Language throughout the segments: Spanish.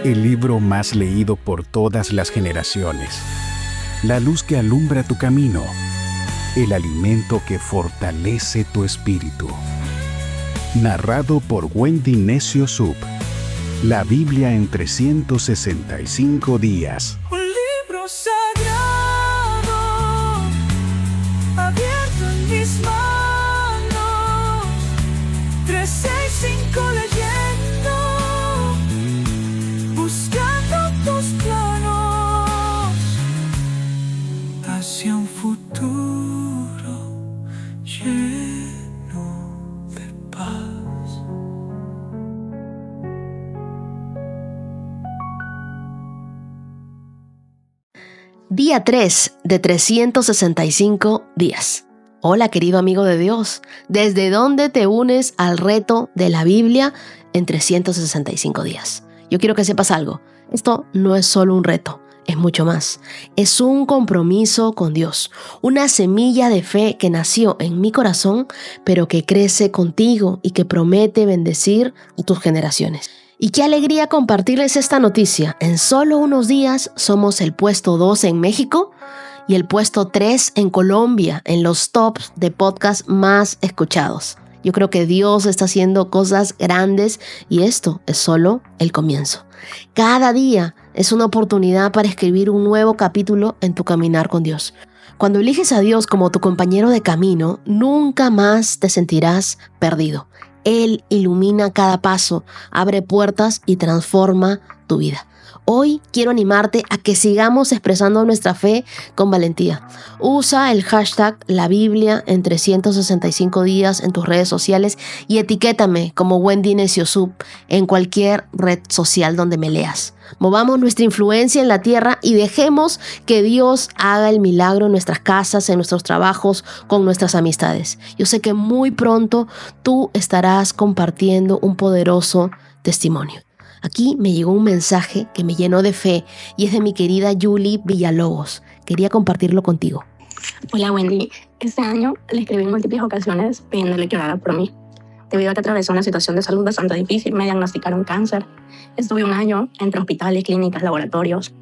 el libro más leído por todas las generaciones, la luz que alumbra tu camino, el alimento que fortalece tu espíritu. Narrado por Wendy Necio Sub. La Biblia en 365 días. Un libro sagrado, abierto en mis manos, 365 leyendo, buscando tus planos, hacia un futuro lleno de paz. Día 3 de 365 días. Hola, querido amigo de Dios. ¿Desde dónde te unes al reto de la Biblia en 365 días? Yo quiero que sepas algo. Esto no es solo un reto, es mucho más. Es un compromiso con Dios, una semilla de fe que nació en mi corazón, pero que crece contigo y que promete bendecir a tus generaciones. Y qué alegría compartirles esta noticia. En solo unos días somos el puesto 2 en México y el puesto 3 en Colombia en los tops de podcast más escuchados. Yo creo que Dios está haciendo cosas grandes y esto es solo el comienzo. Cada día es una oportunidad para escribir un nuevo capítulo en tu caminar con Dios. Cuando eliges a Dios como tu compañero de camino, nunca más te sentirás perdido. Él ilumina cada paso, abre puertas y transforma tu vida. Hoy quiero animarte a que sigamos expresando nuestra fe con valentía. Usa el hashtag La Biblia en 365 días en tus redes sociales y etiquétame como Wendy Necio Sub en cualquier red social donde me leas. Movamos nuestra influencia en la tierra y dejemos que Dios haga el milagro en nuestras casas, en nuestros trabajos, con nuestras amistades. Yo sé que muy pronto tú estarás compartiendo un poderoso testimonio. Aquí me llegó un mensaje que me llenó de fe y es de mi querida Julie Villalobos. Quería compartirlo contigo. Hola Wendy, este año le escribí en múltiples ocasiones pidiéndole que orara por mí. Debido a que atravesé una situación de salud bastante difícil, me diagnosticaron cáncer. Estuve un año entre hospitales, clínicas, laboratorios.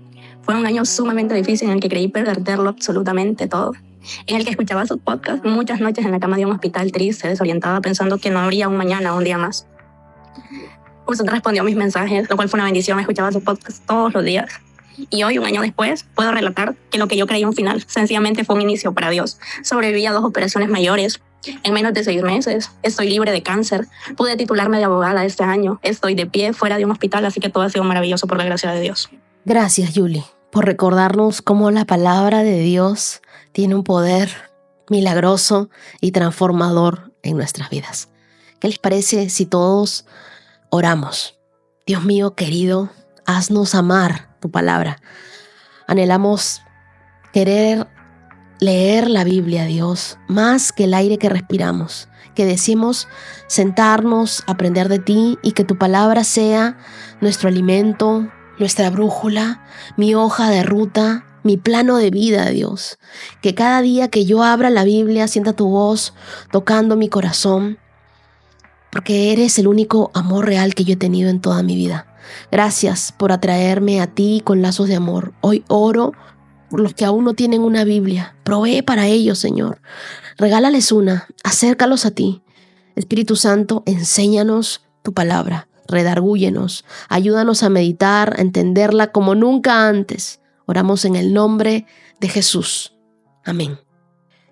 Fue un año sumamente difícil en el que creí perderlo absolutamente todo. En el que escuchaba sus podcasts muchas noches en la cama de un hospital triste, desorientada, pensando que no habría un mañana o un día más. Usted respondió a mis mensajes, lo cual fue una bendición. Escuchaba sus podcasts todos los días. Y hoy, un año después, puedo relatar que lo que yo creí un final sencillamente fue un inicio para Dios. Sobreviví a 2 operaciones mayores en menos de 6 meses. Estoy libre de cáncer. Pude titularme de abogada este año. Estoy de pie fuera de un hospital, así que todo ha sido maravilloso por la gracia de Dios. Gracias, Julie, por recordarnos cómo la palabra de Dios tiene un poder milagroso y transformador en nuestras vidas. ¿Qué les parece si todos oramos? Dios mío querido, haznos amar tu palabra. Anhelamos querer leer la Biblia, Dios, más que el aire que respiramos. Que deseemos sentarnos, aprender de ti y que tu palabra sea nuestro alimento, nuestra brújula, mi hoja de ruta, mi plano de vida, Dios. Que cada día que yo abra la Biblia sienta tu voz tocando mi corazón, porque eres el único amor real que yo he tenido en toda mi vida. Gracias por atraerme a ti con lazos de amor. Hoy oro por los que aún no tienen una Biblia. Provee para ellos, Señor. Regálales una, acércalos a ti. Espíritu Santo, enséñanos tu palabra. Redargúyenos, ayúdanos a meditar, a entenderla como nunca antes. Oramos en el nombre de Jesús. Amén.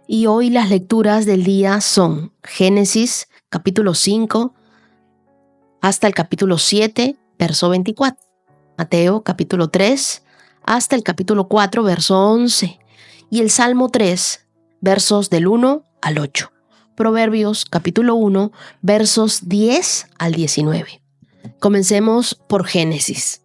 Y hoy las lecturas del día son Génesis capítulo 5 hasta el capítulo 7, verso 24. Mateo capítulo 3 hasta el capítulo 4, verso 11. Y el Salmo 3, versos del 1 al 8. Proverbios capítulo 1, versos 10 al 19. Comencemos por Génesis.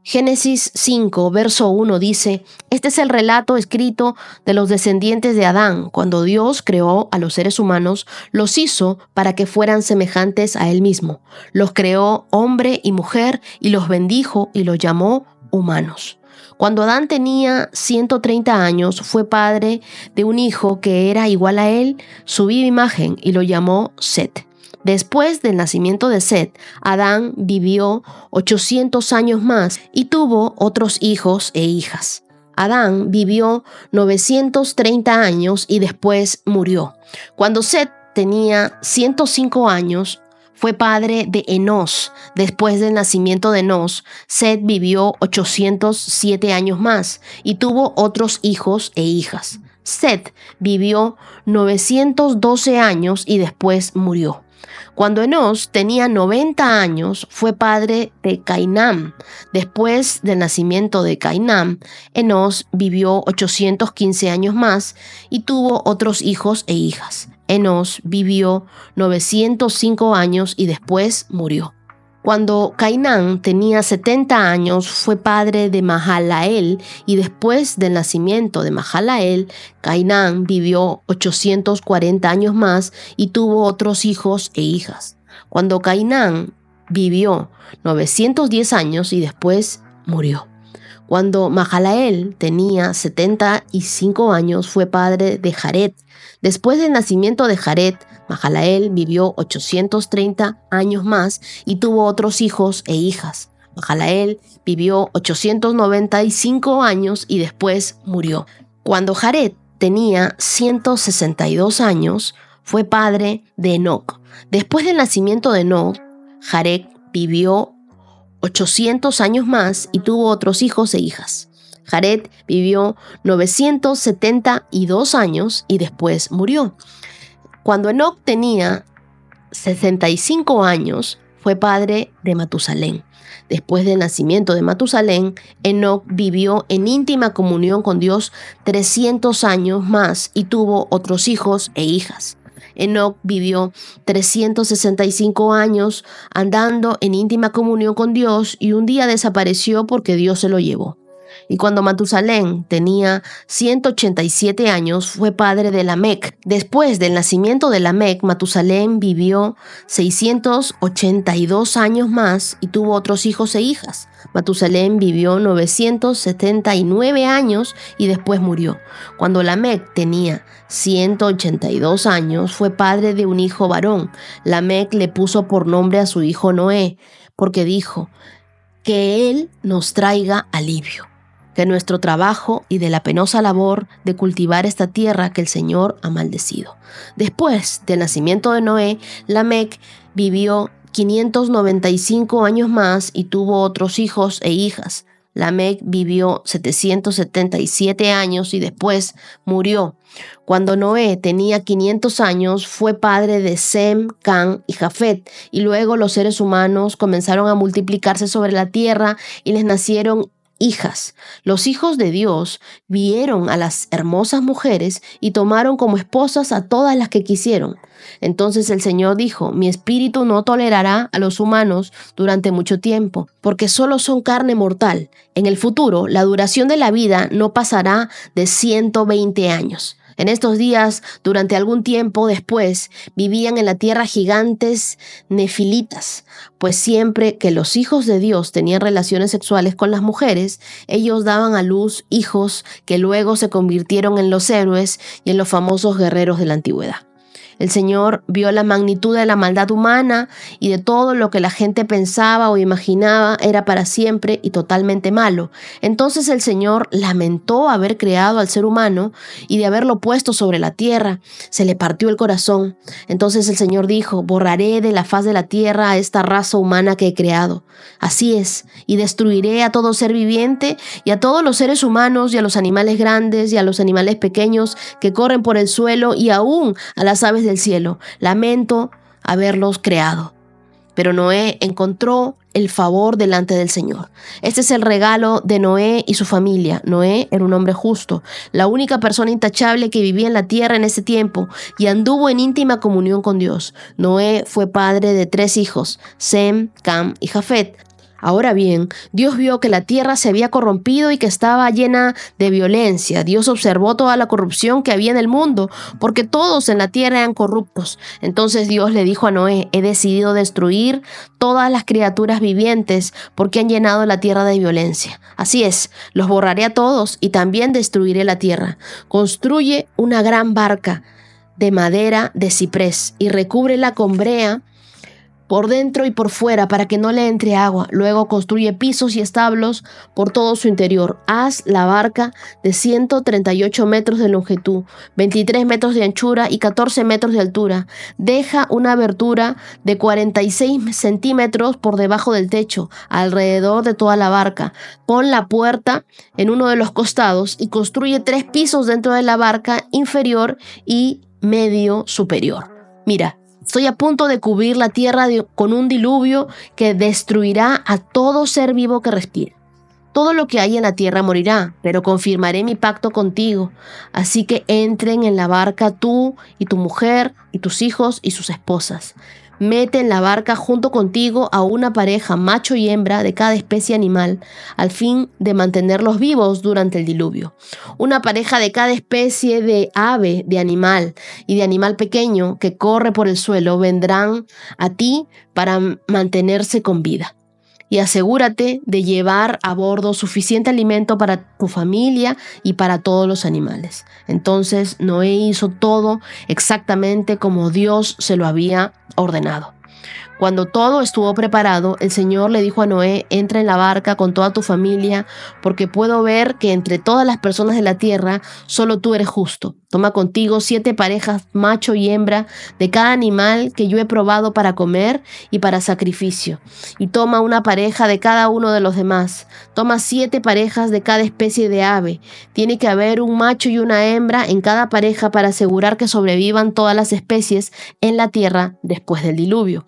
Génesis 5, verso 1 dice: Este es el relato escrito de los descendientes de Adán. Cuando Dios creó a los seres humanos, los hizo para que fueran semejantes a Él mismo. Los creó hombre y mujer y los bendijo y los llamó humanos. Cuando Adán tenía 130 años, fue padre de un hijo que era igual a él, su viva imagen, y lo llamó Set. Después del nacimiento de Set, Adán vivió 800 años más y tuvo otros hijos e hijas. Adán vivió 930 años y después murió. Cuando Set tenía 105 años, fue padre de Enós. Después del nacimiento de Enós, Set vivió 807 años más y tuvo otros hijos e hijas. Set vivió 912 años y después murió. Cuando Enós tenía 90 años, fue padre de Cainán. Después del nacimiento de Cainán, Enós vivió 815 años más y tuvo otros hijos e hijas. Enós vivió 905 años y después murió. Cuando Cainán tenía 70 años, fue padre de Mahalael, y después del nacimiento de Mahalael, Cainán vivió 840 años más y tuvo otros hijos e hijas. Cuando Cainán vivió 910 años y después murió. Cuando Mahalael tenía 75 años, fue padre de Jared. Después del nacimiento de Jared, Mahalael vivió 830 años más y tuvo otros hijos e hijas. Mahalael vivió 895 años y después murió. Cuando Jared tenía 162 años, fue padre de Enoc. Después del nacimiento de Enoc, Jared vivió 800 años más y tuvo otros hijos e hijas. Jared vivió 972 años y después murió. Cuando Enoc tenía 65 años, fue padre de Matusalén. Después del nacimiento de Matusalén, Enoc vivió en íntima comunión con Dios 300 años más y tuvo otros hijos e hijas. Enoc vivió 365 años andando en íntima comunión con Dios y un día desapareció porque Dios se lo llevó. Y cuando Matusalén tenía 187 años, fue padre de Lamec. Después del nacimiento de Lamec, Matusalén vivió 682 años más y tuvo otros hijos e hijas. Matusalén vivió 979 años y después murió. Cuando Lamec tenía 182 años, fue padre de un hijo varón. Lamec le puso por nombre a su hijo Noé, porque dijo: que él nos traiga alivio, que nuestro trabajo y de la penosa labor de cultivar esta tierra que el Señor ha maldecido. Después del nacimiento de Noé, Lamec vivió 595 años más y tuvo otros hijos e hijas. Lamec vivió 777 años y después murió. Cuando Noé tenía 500 años, fue padre de Sem, Can y Jafet, y luego los seres humanos comenzaron a multiplicarse sobre la tierra y les nacieron hijas. Los hijos de Dios vieron a las hermosas mujeres y tomaron como esposas a todas las que quisieron. Entonces el Señor dijo: mi espíritu no tolerará a los humanos durante mucho tiempo, porque solo son carne mortal. En el futuro, la duración de la vida no pasará de 120 años. En estos días, durante algún tiempo después, vivían en la tierra gigantes nefilitas, pues siempre que los hijos de Dios tenían relaciones sexuales con las mujeres, ellos daban a luz hijos que luego se convirtieron en los héroes y en los famosos guerreros de la antigüedad. El Señor vio la magnitud de la maldad humana y de todo lo que la gente pensaba o imaginaba era para siempre y totalmente malo. Entonces el Señor lamentó haber creado al ser humano y de haberlo puesto sobre la tierra. Se le partió el corazón. Entonces el Señor dijo: borraré de la faz de la tierra a esta raza humana que he creado. Así es, y destruiré a todo ser viviente y a todos los seres humanos y a los animales grandes y a los animales pequeños que corren por el suelo y aún a las aves del cielo. Lamento haberlos creado. Pero Noé encontró el favor delante del Señor. Este es el regalo de Noé y su familia. Noé era un hombre justo, la única persona intachable que vivía en la tierra en ese tiempo y anduvo en íntima comunión con Dios. Noé fue padre de 3 hijos, Sem, Cam y Jafet. Ahora bien, Dios vio que la tierra se había corrompido y que estaba llena de violencia. Dios observó toda la corrupción que había en el mundo, porque todos en la tierra eran corruptos. Entonces Dios le dijo a Noé: he decidido destruir todas las criaturas vivientes porque han llenado la tierra de violencia. Así es, los borraré a todos y también destruiré la tierra. Construye una gran barca de madera de ciprés y recúbrela con brea por dentro y por fuera, para que no le entre agua. Luego construye pisos y establos por todo su interior. Haz la barca de 138 metros de longitud, 23 metros de anchura y 14 metros de altura. Deja una abertura de 46 centímetros por debajo del techo, alrededor de toda la barca. Pon la puerta en uno de los costados y construye 3 pisos dentro de la barca inferior y medio superior. Mira, estoy a punto de cubrir la tierra con un diluvio que destruirá a todo ser vivo que respire. Todo lo que hay en la tierra morirá, pero confirmaré mi pacto contigo. Así que entren en la barca tú y tu mujer y tus hijos y sus esposas. Mete en la barca junto contigo a una pareja, macho y hembra, de cada especie animal, al fin de mantenerlos vivos durante el diluvio. Una pareja de cada especie de ave, de animal y de animal pequeño que corre por el suelo vendrán a ti para mantenerse con vida. Y asegúrate de llevar a bordo suficiente alimento para tu familia y para todos los animales. Entonces Noé hizo todo exactamente como Dios se lo había ordenado. Cuando todo estuvo preparado, el Señor le dijo a Noé: entra en la barca con toda tu familia, porque puedo ver que entre todas las personas de la tierra, solo tú eres justo. Toma contigo 7 parejas, macho y hembra, de cada animal que yo he probado para comer y para sacrificio. Y toma una pareja de cada uno de los demás. Toma 7 parejas de cada especie de ave. Tiene que haber un macho y una hembra en cada pareja para asegurar que sobrevivan todas las especies en la tierra después del diluvio.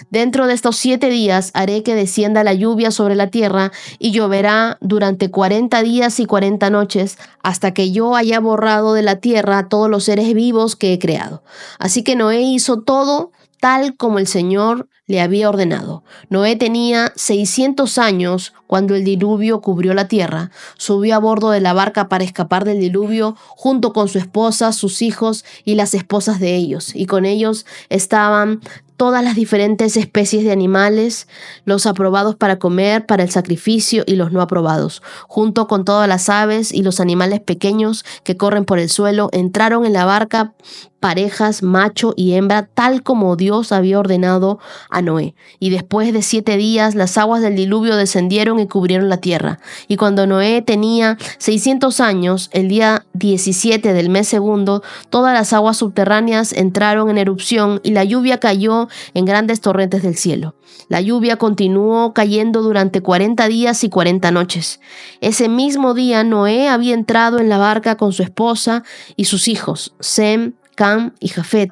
Dentro de estos 7 días haré que descienda la lluvia sobre la tierra y lloverá durante 40 días y 40 noches hasta que yo haya borrado de la tierra a todos los seres vivos que he creado. Así que Noé hizo todo tal como el Señor le había ordenado. Noé tenía 600 años cuando el diluvio cubrió la tierra. Subió a bordo de la barca para escapar del diluvio junto con su esposa, sus hijos y las esposas de ellos. Y con ellos estaban todas las diferentes especies de animales, los aprobados para comer, para el sacrificio y los no aprobados. Junto con todas las aves y los animales pequeños que corren por el suelo, entraron en la barca parejas, macho y hembra, tal como Dios había ordenado a Noé. Y después de 7 días, las aguas del diluvio descendieron y cubrieron la tierra. Y cuando Noé tenía 600 años, el día 17 del mes segundo, todas las aguas subterráneas entraron en erupción y la lluvia cayó en grandes torrentes del cielo. La lluvia continuó cayendo durante 40 días y 40 noches. Ese mismo día, Noé había entrado en la barca con su esposa y sus hijos, Sem, Cam y Jafet,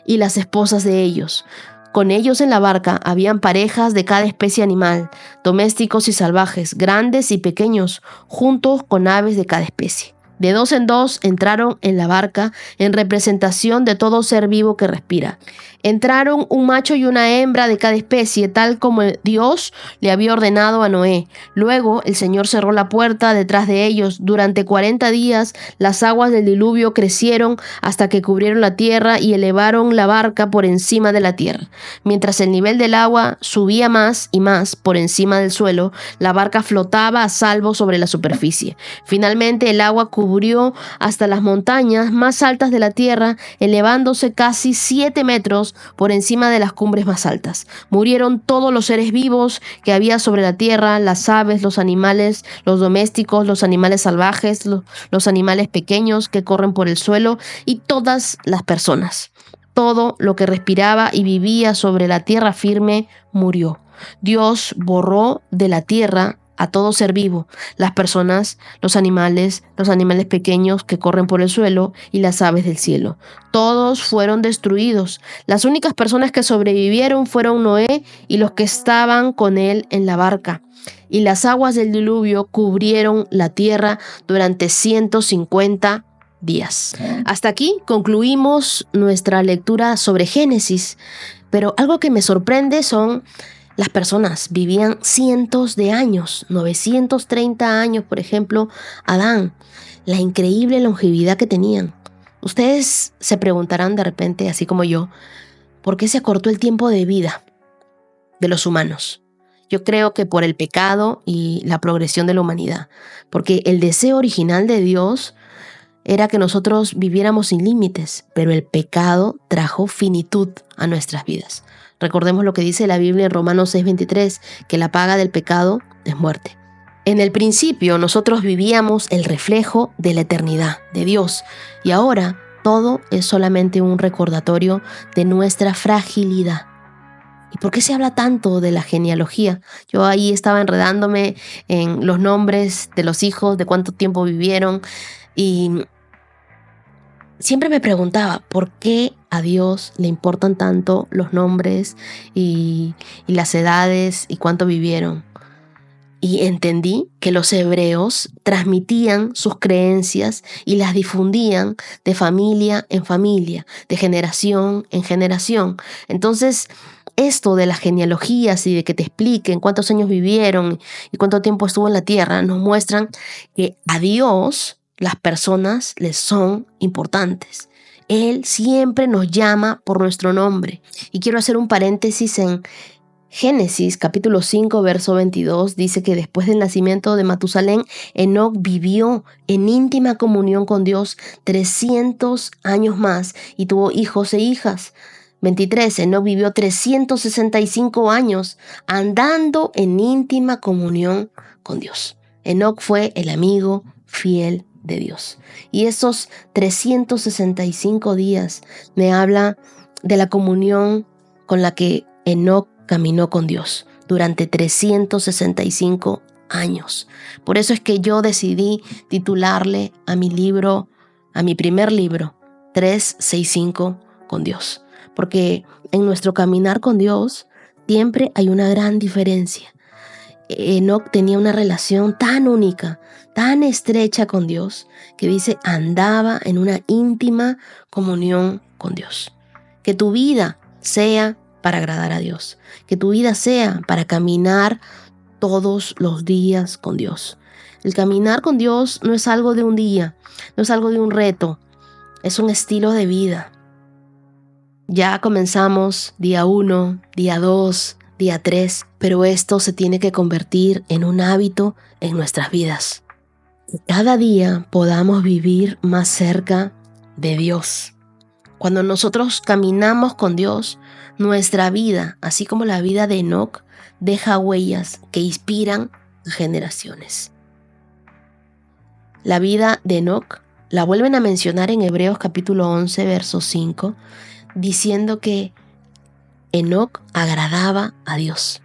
y las esposas de ellos. Con ellos en la barca habían parejas de cada especie animal, domésticos y salvajes, grandes y pequeños, juntos con aves de cada especie. De 2 en 2 entraron en la barca en representación de todo ser vivo que respira. Entraron un macho y una hembra de cada especie, tal como Dios le había ordenado a Noé. Luego el Señor cerró la puerta detrás de ellos. Durante 40 días las aguas del diluvio crecieron hasta que cubrieron la tierra y elevaron la barca por encima de la tierra. Mientras el nivel del agua subía más y más por encima del suelo, la barca flotaba a salvo sobre la superficie. Finalmente el agua cubrió hasta las montañas más altas de la tierra, elevándose casi 7 metros por encima de las cumbres más altas. Murieron todos los seres vivos que había sobre la tierra, las aves, los animales, los domésticos, los animales salvajes, los animales pequeños que corren por el suelo y todas las personas. Todo lo que respiraba y vivía sobre la tierra firme murió. Dios borró de la tierra a todo ser vivo, las personas, los animales pequeños que corren por el suelo y las aves del cielo. Todos fueron destruidos. Las únicas personas que sobrevivieron fueron Noé y los que estaban con él en la barca. Y las aguas del diluvio cubrieron la tierra durante 150 días. Hasta aquí concluimos nuestra lectura sobre Génesis, pero algo que me sorprende son las personas. Vivían cientos de años, 930 años, por ejemplo, Adán, la increíble longevidad que tenían. Ustedes se preguntarán de repente, así como yo, ¿por qué se acortó el tiempo de vida de los humanos? Yo creo que por el pecado y la progresión de la humanidad, porque el deseo original de Dios era que nosotros viviéramos sin límites, pero el pecado trajo finitud a nuestras vidas. Recordemos lo que dice la Biblia en Romanos 6:23, que la paga del pecado es muerte. En el principio nosotros vivíamos el reflejo de la eternidad de Dios y ahora todo es solamente un recordatorio de nuestra fragilidad. ¿Y por qué se habla tanto de la genealogía? Yo ahí estaba enredándome en los nombres de los hijos, de cuánto tiempo vivieron y siempre me preguntaba por qué a Dios le importan tanto los nombres y las edades y cuánto vivieron. Y entendí que los hebreos transmitían sus creencias y las difundían de familia en familia, de generación en generación. Entonces, esto de las genealogías y de que te expliquen cuántos años vivieron y cuánto tiempo estuvo en la tierra, nos muestran que a Dios las personas les son importantes. Él siempre nos llama por nuestro nombre. Y quiero hacer un paréntesis en Génesis capítulo 5, verso 22, dice que después del nacimiento de Matusalén, Enoc vivió en íntima comunión con Dios 300 años más y tuvo hijos e hijas. 23, Enoc vivió 365 años andando en íntima comunión con Dios. Enoc fue el amigo fiel de Dios. Y esos 365 días me habla de la comunión con la que Enoc caminó con Dios durante 365 años. Por eso es que yo decidí titularle a mi libro, a mi primer libro, 365 con Dios. Porque en nuestro caminar con Dios siempre hay una gran diferencia. Enoc tenía una relación tan única, tan estrecha con Dios, que dice andaba en una íntima comunión con Dios. Que tu vida sea para agradar a Dios. Que tu vida sea para caminar todos los días con Dios. El caminar con Dios no es algo de un día, no es algo de un reto, es un estilo de vida. Ya comenzamos día 1, día 2, día 3, pero esto se tiene que convertir en un hábito en nuestras vidas. Que cada día podamos vivir más cerca de Dios. Cuando nosotros caminamos con Dios, nuestra vida, así como la vida de Enoc, deja huellas que inspiran a generaciones. La vida de Enoc la vuelven a mencionar en Hebreos capítulo 11, verso 5, diciendo que Enoc agradaba a Dios.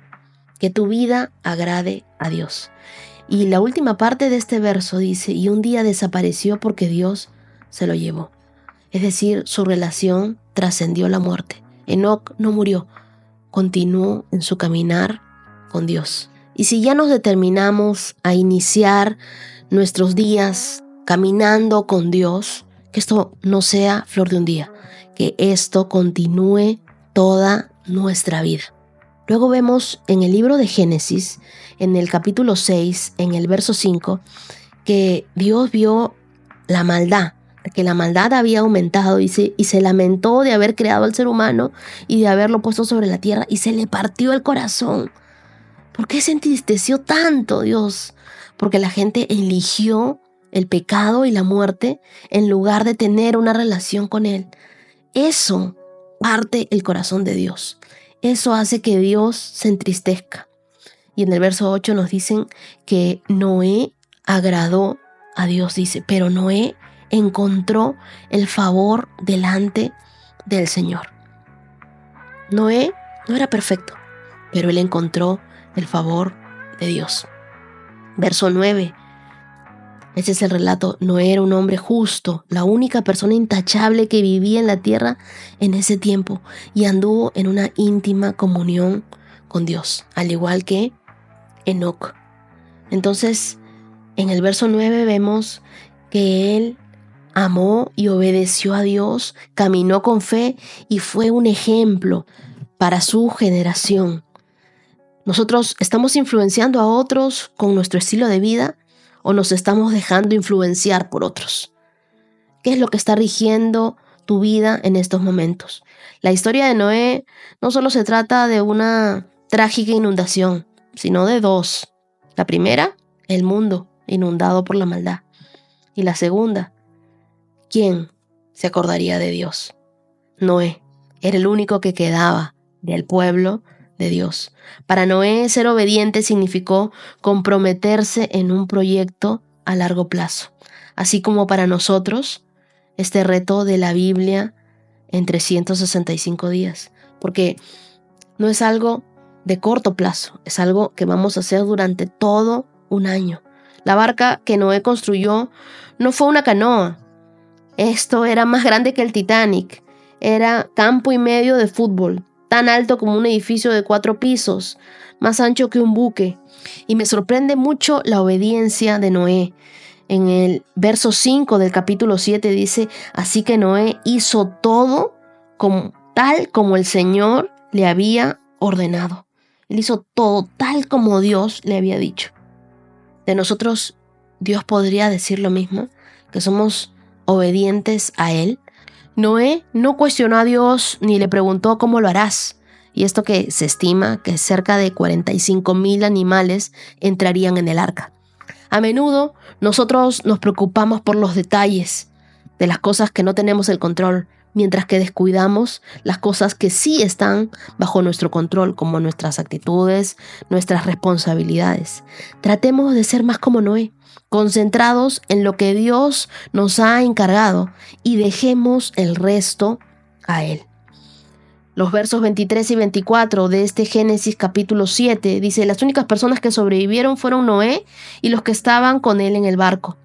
Que tu vida agrade a Dios. Y la última parte de este verso dice, y un día desapareció porque Dios se lo llevó. Es decir, su relación trascendió la muerte. Enoc no murió, continuó en su caminar con Dios. Y si ya nos determinamos a iniciar nuestros días caminando con Dios, que esto no sea flor de un día, que esto continúe toda nuestra vida. Luego vemos en el libro de Génesis, en el capítulo 6, en el verso 5, que Dios vio la maldad, que la maldad había aumentado y se lamentó de haber creado al ser humano y de haberlo puesto sobre la tierra y se le partió el corazón. ¿Por qué se entristeció tanto Dios? Porque la gente eligió el pecado y la muerte en lugar de tener una relación con Él. Eso parte el corazón de Dios. Eso hace que Dios se entristezca. Y en el verso 8 nos dicen que Noé agradó a Dios, dice, pero Noé encontró el favor delante del Señor. Noé no era perfecto, pero él encontró el favor de Dios. Verso 9. Ese es el relato. Noé era un hombre justo, la única persona intachable que vivía en la tierra en ese tiempo y anduvo en una íntima comunión con Dios, al igual que Enoc. Entonces, en el verso 9 vemos que él amó y obedeció a Dios, caminó con fe y fue un ejemplo para su generación. ¿Nosotros estamos influenciando a otros con nuestro estilo de vida o nos estamos dejando influenciar por otros? ¿Qué es lo que está rigiendo tu vida en estos momentos? La historia de Noé no solo se trata de una trágica inundación, sino de dos. La primera, el mundo inundado por la maldad. Y la segunda, ¿quién se acordaría de Dios? Noé era el único que quedaba del pueblo de Dios. Para Noé, ser obediente significó comprometerse en un proyecto a largo plazo. Así como para nosotros, este reto de la Biblia en 365 días. Porque no es algo de corto plazo, es algo que vamos a hacer durante todo un año. La barca que Noé construyó no fue una canoa. Esto era más grande que el Titanic. Era campo y medio de fútbol, tan alto como un edificio de 4 pisos, más ancho que un buque. Y me sorprende mucho la obediencia de Noé. En el verso 5 del capítulo 7 dice: así que Noé hizo todo tal como el Señor le había ordenado. Él hizo todo tal como Dios le había dicho. De nosotros, Dios podría decir lo mismo, que somos obedientes a Él. Noé no cuestionó a Dios ni le preguntó cómo lo harás. Y esto que se estima que cerca de 45,000 animales entrarían en el arca. A menudo nosotros nos preocupamos por los detalles de las cosas que no tenemos el control, mientras que descuidamos las cosas que sí están bajo nuestro control, como nuestras actitudes, nuestras responsabilidades. Tratemos de ser más como Noé, concentrados en lo que Dios nos ha encargado y dejemos el resto a Él. Los versos 23 y 24 de este Génesis capítulo 7 dice: las únicas personas que sobrevivieron fueron Noé y los que estaban con él en el barco.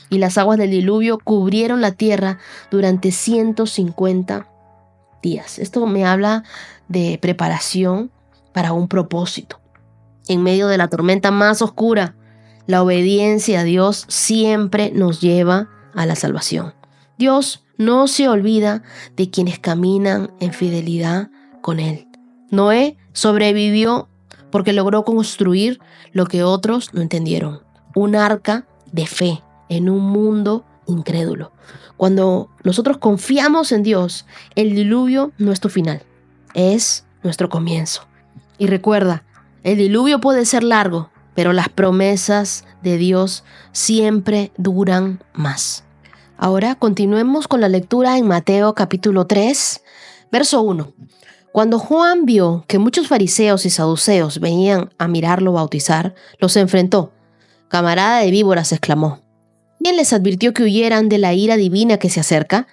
Y las aguas del diluvio cubrieron la tierra durante 150 días. Esto me habla de preparación para un propósito. En medio de la tormenta más oscura, la obediencia a Dios siempre nos lleva a la salvación. Dios no se olvida de quienes caminan en fidelidad con Él. Noé sobrevivió porque logró construir lo que otros no entendieron: un arca de fe en un mundo incrédulo. Cuando nosotros confiamos en Dios, el diluvio no es tu final, es nuestro comienzo. Y recuerda, el diluvio puede ser largo, pero las promesas de Dios siempre duran más. Ahora continuemos con la lectura en Mateo capítulo 3, verso 1. Cuando Juan vio que muchos fariseos y saduceos venían a mirarlo bautizar, los enfrentó. «Camarada de víboras», exclamó. ¿Quién les advirtió que huyeran de la ira divina que se acerca?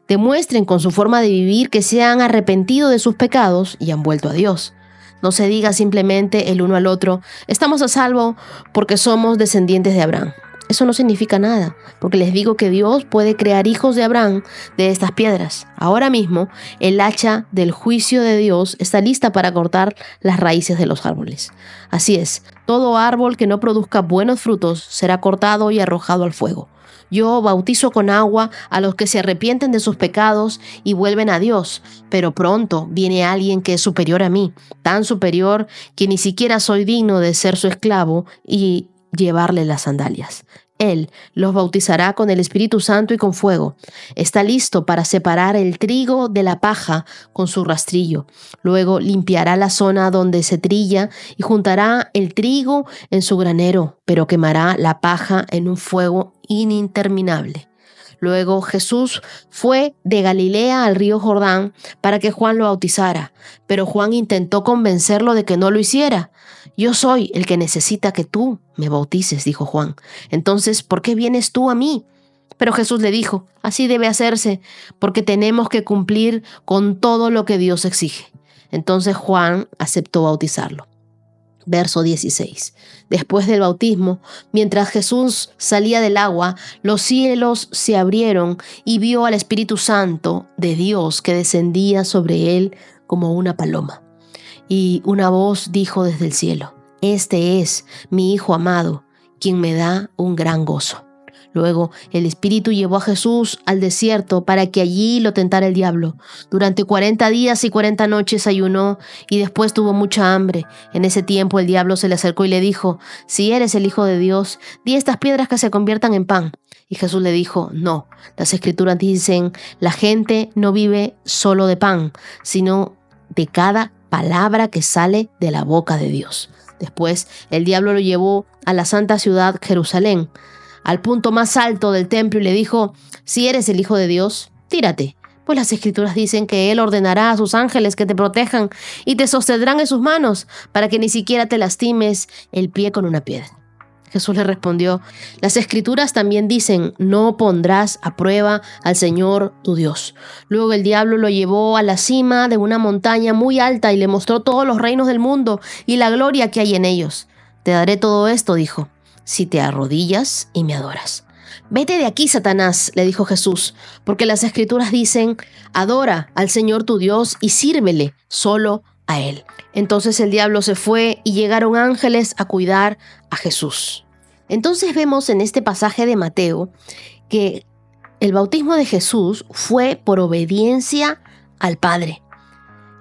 Demuestren con su forma de vivir que se han arrepentido de sus pecados y han vuelto a Dios. No se diga simplemente el uno al otro: estamos a salvo porque somos descendientes de Abraham. Eso no significa nada, porque les digo que Dios puede crear hijos de Abraham de estas piedras. Ahora mismo, el hacha del juicio de Dios está lista para cortar las raíces de los árboles. Así es, todo árbol que no produzca buenos frutos será cortado y arrojado al fuego. Yo bautizo con agua a los que se arrepienten de sus pecados y vuelven a Dios, pero pronto viene alguien que es superior a mí, tan superior que ni siquiera soy digno de ser su esclavo y llevarle las sandalias. Él los bautizará con el Espíritu Santo y con fuego. Está listo para separar el trigo de la paja con su rastrillo. Luego limpiará la zona donde se trilla y juntará el trigo en su granero, pero quemará la paja en un fuego ininterminable. Luego Jesús fue de Galilea al río Jordán para que Juan lo bautizara, pero Juan intentó convencerlo de que no lo hiciera. «Yo soy el que necesita que tú me bautices», dijo Juan. «Entonces, ¿por qué vienes tú a mí?» Pero Jesús le dijo: «Así debe hacerse, porque tenemos que cumplir con todo lo que Dios exige». Entonces Juan aceptó bautizarlo. Verso 16. Después del bautismo, mientras Jesús salía del agua, los cielos se abrieron y vio al Espíritu Santo de Dios que descendía sobre él como una paloma. Y una voz dijo desde el cielo: «Este es mi Hijo amado, quien me da un gran gozo». Luego el Espíritu llevó a Jesús al desierto para que allí lo tentara el diablo. Durante 40 días y 40 noches ayunó y después tuvo mucha hambre. En ese tiempo el diablo se le acercó y le dijo: «Si eres el Hijo de Dios, di estas piedras que se conviertan en pan». Y Jesús le dijo: «No, las Escrituras dicen: la gente no vive solo de pan, sino de cada palabra que sale de la boca de Dios». Después el diablo lo llevó a la santa ciudad Jerusalén, al punto más alto del templo y le dijo: si eres el Hijo de Dios, tírate, pues las Escrituras dicen que Él ordenará a sus ángeles que te protejan y te sostendrán en sus manos para que ni siquiera te lastimes el pie con una piedra. Jesús le respondió: las Escrituras también dicen: no pondrás a prueba al Señor tu Dios. Luego el diablo lo llevó a la cima de una montaña muy alta y le mostró todos los reinos del mundo y la gloria que hay en ellos. Te daré todo esto, dijo, si te arrodillas y me adoras. Vete de aquí, Satanás, le dijo Jesús, porque las Escrituras dicen: adora al Señor tu Dios y sírvele solo a Él. Entonces el diablo se fue y llegaron ángeles a cuidar a Jesús. Entonces vemos en este pasaje de Mateo que el bautismo de Jesús fue por obediencia al Padre.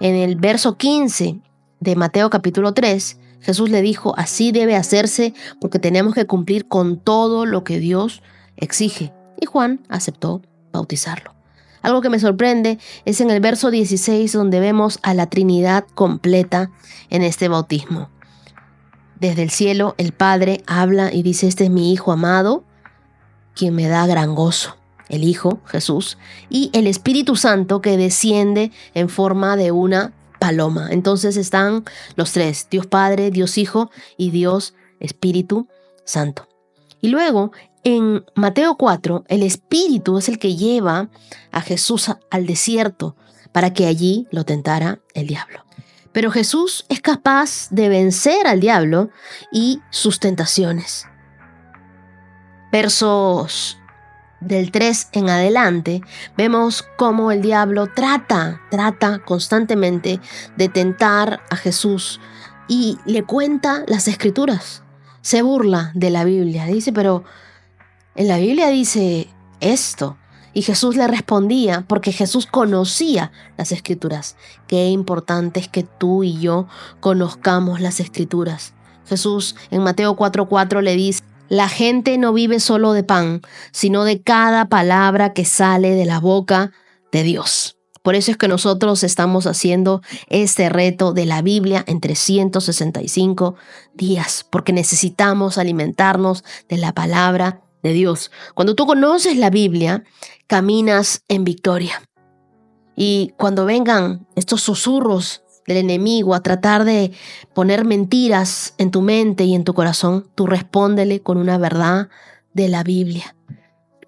En el verso 15 de Mateo capítulo 3, Jesús le dijo: así debe hacerse porque tenemos que cumplir con todo lo que Dios exige. Y Juan aceptó bautizarlo. Algo que me sorprende es en el verso 16, donde vemos a la Trinidad completa en este bautismo. Desde el cielo, el Padre habla y dice: este es mi Hijo amado, quien me da gran gozo. El Hijo, Jesús, y el Espíritu Santo, que desciende en forma de una paloma. Entonces están los tres: Dios Padre, Dios Hijo y Dios Espíritu Santo. Y luego, en Mateo 4, el Espíritu es el que lleva a Jesús al desierto para que allí lo tentara el diablo. Pero Jesús es capaz de vencer al diablo y sus tentaciones. Versos del 3 en adelante, vemos cómo el diablo trata constantemente de tentar a Jesús y le cuenta las Escrituras. Se burla de la Biblia. Dice: pero en la Biblia dice esto. Y Jesús le respondía, porque Jesús conocía las Escrituras. Qué importante es que tú y yo conozcamos las Escrituras. Jesús en Mateo 4:4 le dice: la gente no vive solo de pan, sino de cada palabra que sale de la boca de Dios. Por eso es que nosotros estamos haciendo este reto de la Biblia en 365 días, porque necesitamos alimentarnos de la palabra de Dios. Cuando tú conoces la Biblia, caminas en victoria. Y cuando vengan estos susurros del enemigo a tratar de poner mentiras en tu mente y en tu corazón, tú respóndele con una verdad de la Biblia.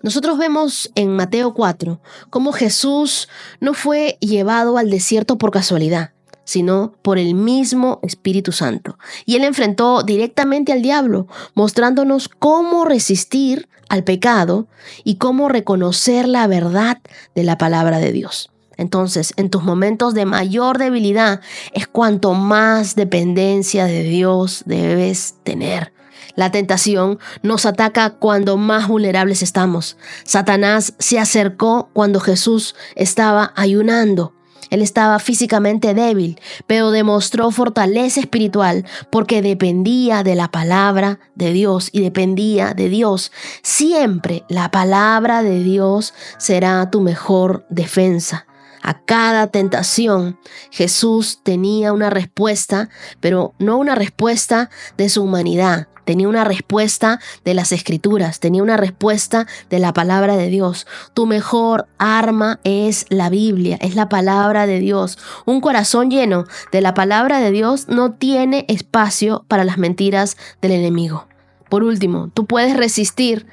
Nosotros vemos en Mateo 4 cómo Jesús no fue llevado al desierto por casualidad, sino por el mismo Espíritu Santo. Y Él enfrentó directamente al diablo, mostrándonos cómo resistir al pecado y cómo reconocer la verdad de la palabra de Dios. Entonces, en tus momentos de mayor debilidad es cuanto más dependencia de Dios debes tener. La tentación nos ataca cuando más vulnerables estamos. Satanás se acercó cuando Jesús estaba ayunando. Él estaba físicamente débil, pero demostró fortaleza espiritual porque dependía de la palabra de Dios y dependía de Dios. Siempre la palabra de Dios será tu mejor defensa. A cada tentación, Jesús tenía una respuesta, pero no una respuesta de su humanidad. Tenía una respuesta de las Escrituras, tenía una respuesta de la palabra de Dios. Tu mejor arma es la Biblia, es la palabra de Dios. Un corazón lleno de la palabra de Dios no tiene espacio para las mentiras del enemigo. Por último, tú puedes resistir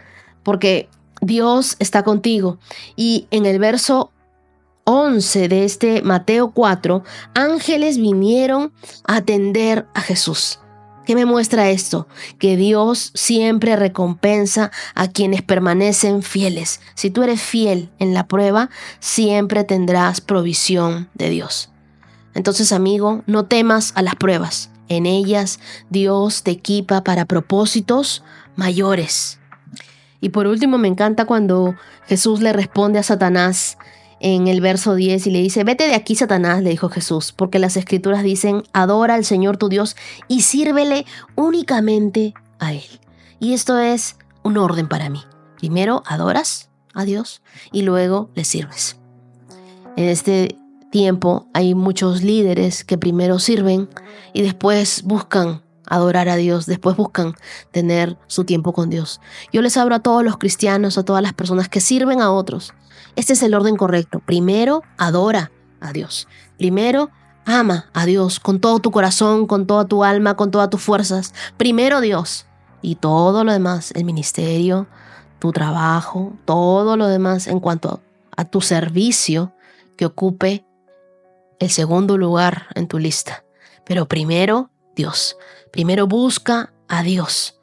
porque Dios está contigo. Y en el verso 11 de este Mateo 4, ángeles vinieron a atender a Jesús. ¿Qué me muestra esto? Que Dios siempre recompensa a quienes permanecen fieles. Si tú eres fiel en la prueba, siempre tendrás provisión de Dios. Entonces, amigo, no temas a las pruebas. En ellas, Dios te equipa para propósitos mayores. Y por último, me encanta cuando Jesús le responde a Satanás en el verso 10 y le dice: vete de aquí, Satanás, le dijo Jesús, porque las Escrituras dicen: adora al Señor tu Dios y sírvele únicamente a Él. Y esto es un orden para mí. Primero adoras a Dios y luego le sirves. En este tiempo hay muchos líderes que primero sirven y después buscan adorar a Dios, después buscan tener su tiempo con Dios. Yo les hablo a todos los cristianos, a todas las personas que sirven a otros. Este es el orden correcto. Primero, adora a Dios. Primero, ama a Dios con todo tu corazón, con toda tu alma, con todas tus fuerzas. Primero Dios. Y todo lo demás, el ministerio, tu trabajo, todo lo demás en cuanto a tu servicio, que ocupe el segundo lugar en tu lista. Pero primero, Dios. Primero busca a Dios.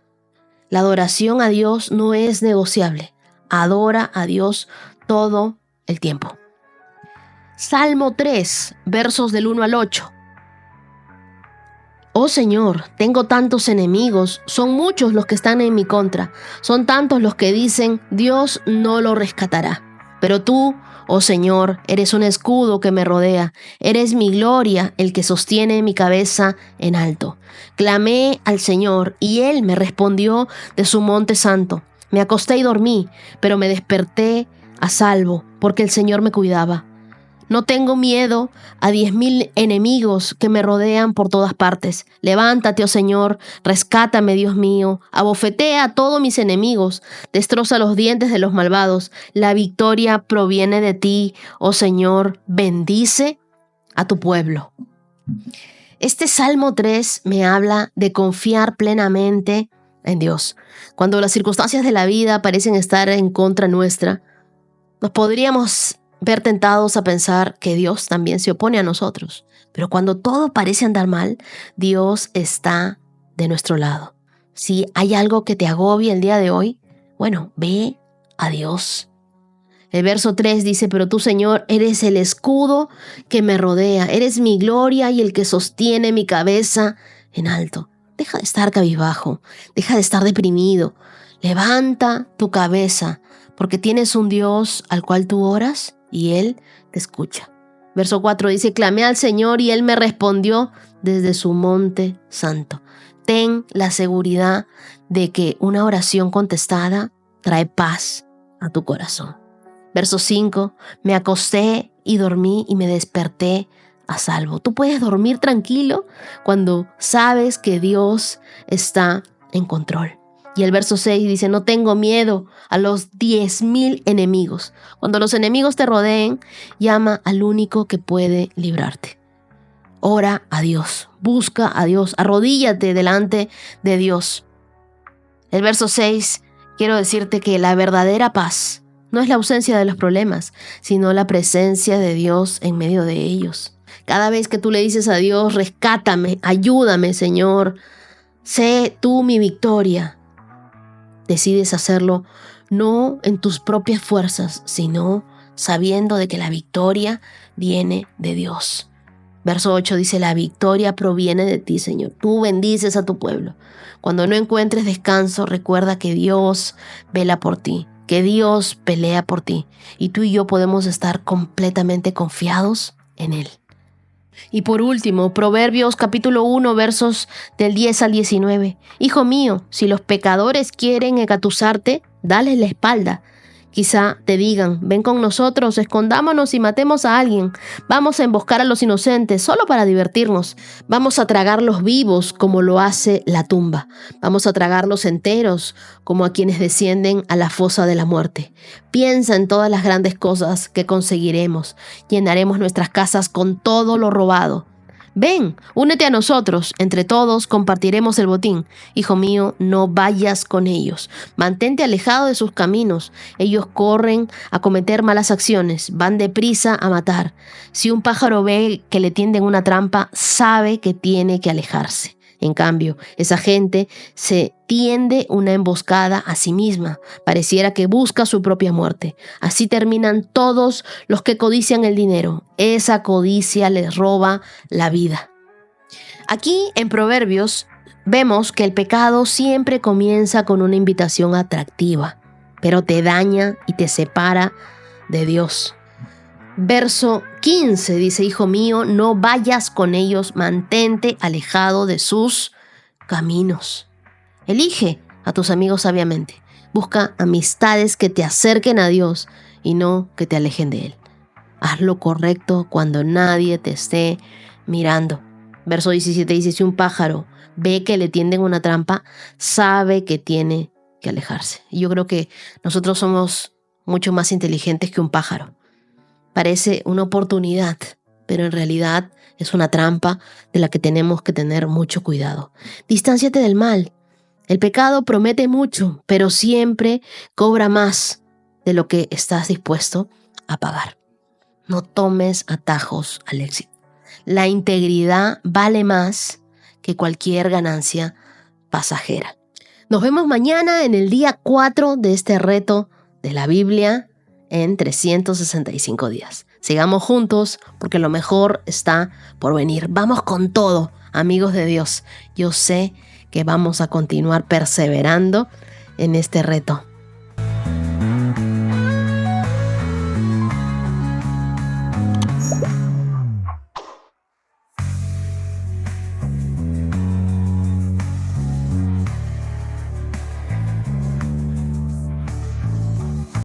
La adoración a Dios no es negociable. Adora a Dios todo el tiempo. Salmo 3, versos del 1 al 8. Oh Señor, tengo tantos enemigos, son muchos los que están en mi contra, son tantos los que dicen, Dios no lo rescatará. Pero tú, oh Señor, eres un escudo que me rodea, eres mi gloria, el que sostiene mi cabeza en alto. Clamé al Señor y Él me respondió de su monte santo. Me acosté y dormí, pero me desperté a salvo, porque el Señor me cuidaba. No tengo miedo a 10,000 enemigos que me rodean por todas partes. Levántate, oh Señor, rescátame, Dios mío. Abofetea a todos mis enemigos, destroza los dientes de los malvados. La victoria proviene de ti, oh Señor. Bendice a tu pueblo. Este Salmo 3 me habla de confiar plenamente en Dios. Cuando las circunstancias de la vida parecen estar en contra nuestra, nos podríamos ver tentados a pensar que Dios también se opone a nosotros. Pero cuando todo parece andar mal, Dios está de nuestro lado. Si hay algo que te agobie el día de hoy, bueno, ve a Dios. El verso 3 dice, pero tú, Señor, eres el escudo que me rodea, eres mi gloria y el que sostiene mi cabeza en alto. Deja de estar cabizbajo, deja de estar deprimido. Levanta tu cabeza, porque tienes un Dios al cual tú oras y Él te escucha. Verso 4 dice, clamé al Señor y Él me respondió desde su monte santo. Ten la seguridad de que una oración contestada trae paz a tu corazón. Verso 5, me acosté y dormí y me desperté a salvo. Tú puedes dormir tranquilo cuando sabes que Dios está en control. Y el verso 6 dice, no tengo miedo a los 10,000 enemigos. Cuando los enemigos te rodeen, llama al único que puede librarte. Ora a Dios, busca a Dios, arrodíllate delante de Dios. El verso 6, quiero decirte que la verdadera paz no es la ausencia de los problemas, sino la presencia de Dios en medio de ellos. Cada vez que tú le dices a Dios, rescátame, ayúdame, Señor, sé tú mi victoria. Decides hacerlo no en tus propias fuerzas, sino sabiendo de que la victoria viene de Dios. Verso 8 dice, la victoria proviene de ti, Señor. Tú bendices a tu pueblo. Cuando no encuentres descanso, recuerda que Dios vela por ti, que Dios pelea por ti. Y tú y yo podemos estar completamente confiados en Él. Y por último, Proverbios capítulo 1, versos del 10 al 19. Hijo mío, si los pecadores quieren engatusarte, dales la espalda. Quizá te digan, ven con nosotros, escondámonos y matemos a alguien. Vamos a emboscar a los inocentes solo para divertirnos. Vamos a tragarlos vivos como lo hace la tumba. Vamos a tragarlos enteros como a quienes descienden a la fosa de la muerte. Piensa en todas las grandes cosas que conseguiremos. Llenaremos nuestras casas con todo lo robado. Ven, únete a nosotros, entre todos compartiremos el botín. Hijo mío, no vayas con ellos. Mantente alejado de sus caminos. Ellos corren a cometer malas acciones, van deprisa a matar. Si un pájaro ve que le tienden una trampa, sabe que tiene que alejarse. En cambio, esa gente se tiende una emboscada a sí misma. Pareciera que busca su propia muerte. Así terminan todos los que codician el dinero. Esa codicia les roba la vida. Aquí en Proverbios vemos que el pecado siempre comienza con una invitación atractiva, pero te daña y te separa de Dios. Verso 15 dice, hijo mío, no vayas con ellos, mantente alejado de sus caminos. Elige a tus amigos sabiamente. Busca amistades que te acerquen a Dios y no que te alejen de Él. Haz lo correcto cuando nadie te esté mirando. Verso 17 dice, si un pájaro ve que le tienden una trampa, sabe que tiene que alejarse. Y yo creo que nosotros somos mucho más inteligentes que un pájaro. Parece una oportunidad, pero en realidad es una trampa de la que tenemos que tener mucho cuidado. Distánciate del mal. El pecado promete mucho, pero siempre cobra más de lo que estás dispuesto a pagar. No tomes atajos al éxito. La integridad vale más que cualquier ganancia pasajera. Nos vemos mañana en el día 4 de este reto de la Biblia en 365 días. Sigamos juntos porque lo mejor está por venir. Vamos con todo, amigos de Dios. Yo sé que vamos a continuar perseverando en este reto